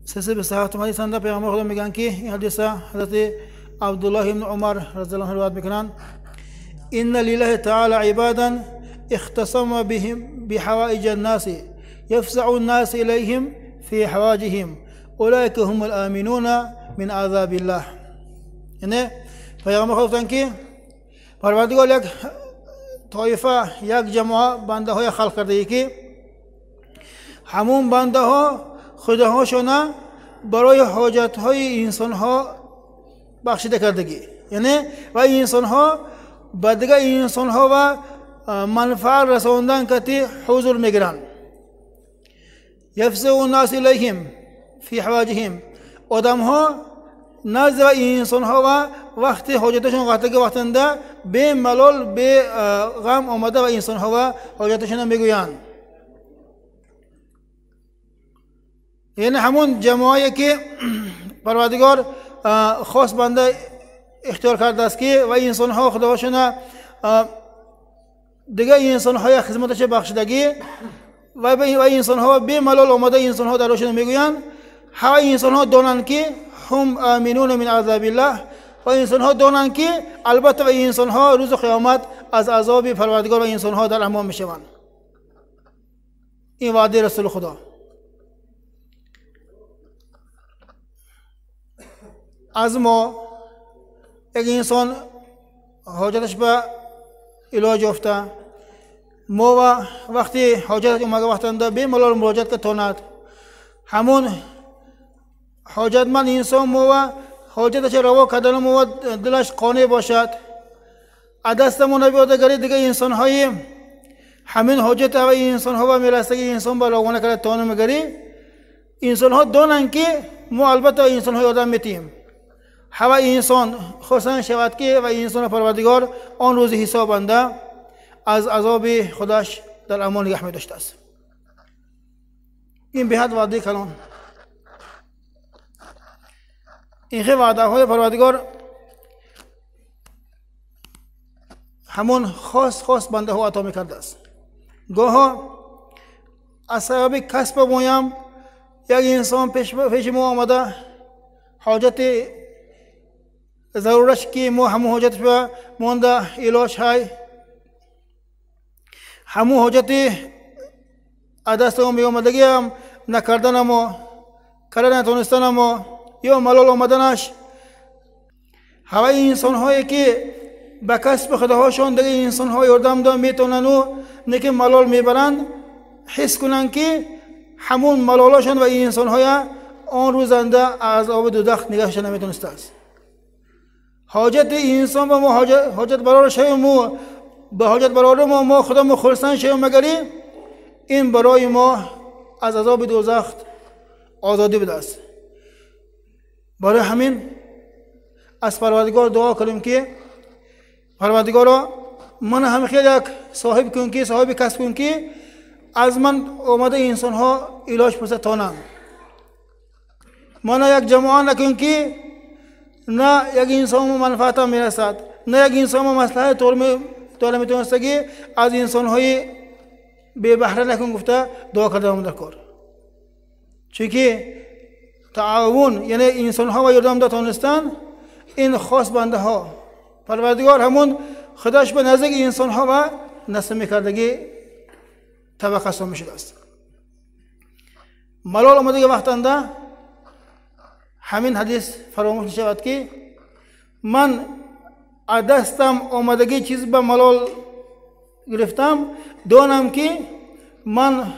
سه به صحت حدیث اند پیامبر خدا میگن که این حدیث حضرت عبدالله ابن عمر رضی الله عنه روایت میکنن ان لله تعالی عبادا اختصم بهم بحوائج الناس يفزع الناس اليهم في حواجهم اولئك هم الامنون من عذاب الله. یعنی پیامبر خدا گفتن که پروردگار یک طایفه یک جماعت بنده های خلق کرده که همون بنده ها خداهاشون برای حاجت های انسان ها بخشیده کردگی، یعنی و انسان ها به دیگر انسان ها و منفعت رساندن کتی حضور میگیرن. یفزع الناس الیهم فی حواجهم، آدم ها نزد و انسان ها و وقتی حاجتشون وقتنده به ملال به غم آمده و انسان ها و حاجتشون میگویند. یعنی همون جماعی که پروردگار خاص بنده اختیار کرده است که و انسان ها خداواشون دیگه انسان های خدمتش بخشیدگی و انسان ها به ملال آمده انسان ها درشون میگویند همه انسان ها دانند که هم آمنون من عذاب الله و انسان ها دانند که البته و انسان ها روز قیامت از عذاب پروردگار و انسان ها در امان میشوند. این وعده رسول خدا. از ما یک انسان حاجتش به علاج افته ما و وقتی حاجت اومده وقتنده به ملال مراجعت که تاند همون حاجتمند انسان ما و حاجتش روا کردن ما و دلش قانع باشد دستمون بیاده گری دیگه انسان های همین حاجت و انسان ها و میرسته انسان با روانه کرده تانو مگری انسان ها دانند که ما البته انسان های آدم میتیم هوا انسان خواستن شود که و انسان پروردگار آن روز حساب انده از عذاب خودش در امان نگه می داشته است. این به حد وعده کلان. این خیلی وعده های پروردگار همون خاص بنده ها عطا می کرده است. گاه از سبب کسب مویم یک انسان پیش ما آمده حاجت ضرورش که ما همون حاجت به مانده علاج های همون حاجت دست ما بیامدگی هم نکردن ما کردن نتونستن ما یا ملال آمدنش همه انسان هایی که به کسب خداهاشون دیگه انسان های یاردم دا میتونن و نکه ملال میبرند حس کنن که همون ملالاشون و انسان های آن روزنده از آب دوزخ نگهش نمیتونسته است. حاجت انسان و ما حاجت برای شیم ما به حاجت برای ما خدا مخلصان شیم مگری این برای ما از عذاب دوزخ آزادی بده است. برای همین از پروردگار دعا کنیم که پروردگارا من هم خیلی یک صاحب کن که صاحب کسب کن که از من آمده انسان ها علاج پرسه تانم من یک جماعت نکن که نه یک انسان منفعت میرسد نه یک انسان مصلحت طور میتونستگی از انسان های بی بهره نکن گفته دعا کرده در کار چونکه تعاون یعنی انسان ها و یاردم داتانستن این خاص بنده ها پروردگار همون خداش به نزدیک انسان ها و نسل میکردگی طبقه سا میشد است. ملال آمده وقتنده همین حدیث فراموش نشود که من دستم آمدگی چیز به ملال گرفتم دانم که من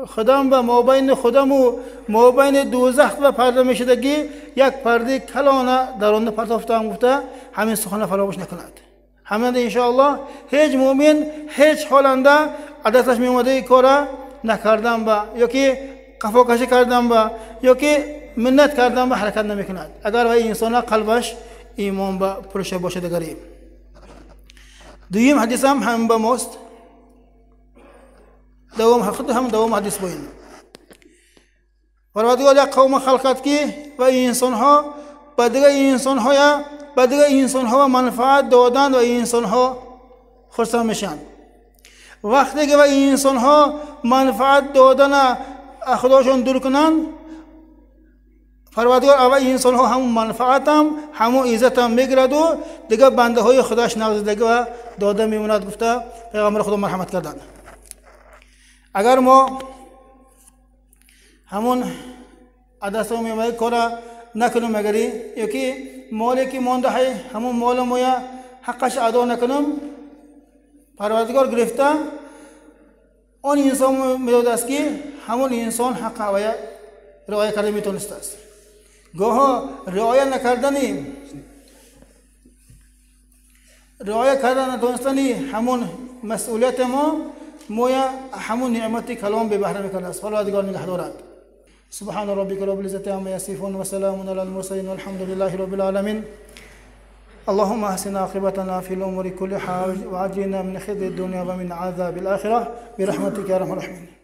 خودم به مابین خودم و مابین دوزخ و پرده میشدگی یک پرده کلانه در آن پرتافتم گفته همین سخن فراموش نکند. همین انشاءالله هیچ مؤمن هیچ حالنده دستش می اومده کار نکردم با یا که قفا کشی کردم با یا که منت کردم با حرکت نمی کند اگر وای انسان قلبش ایمان با پرشه باشه دگری. دویم حدیث هم با ماست دوم حدیث باین پروردگار یک قوم خلقت که و انسان ها به دیگه انسان ها منفعت دادن و انسان ها خرسان میشن. وقتی که و انسان ها منفعت دادن خداشون دور کنن پروردگار اول انسان ها همون منفعتم همون عزتم میگیرد و دیگه بنده های خداش نوازندگی و داده میموند. گفته پیغمبر خدا مرحمت کردن. اگر ما همون عدسه میمونه کار نکنیم، اگری یکی مالی که مانده های همون مال مویا حقش ادا نکنیم، پروردگار گرفته آن انسان میداد است که همون انسان حق اویا رعایت کرده میتونست است. گاه رعایت کردن نتونستنی همون مسئولیت ما مویا همون نعمتی کلام به بهره میکنه است. پروردگار نگهدارد. سبحان ربك رب العزة عما يصفون وسلام على المرسلين والحمد لله رب العالمين. اللهم احسن عاقبتنا في الامور كلها واجرنا من خزي الدنيا ومن عذاب الاخره برحمتك يا ارحم الراحمين.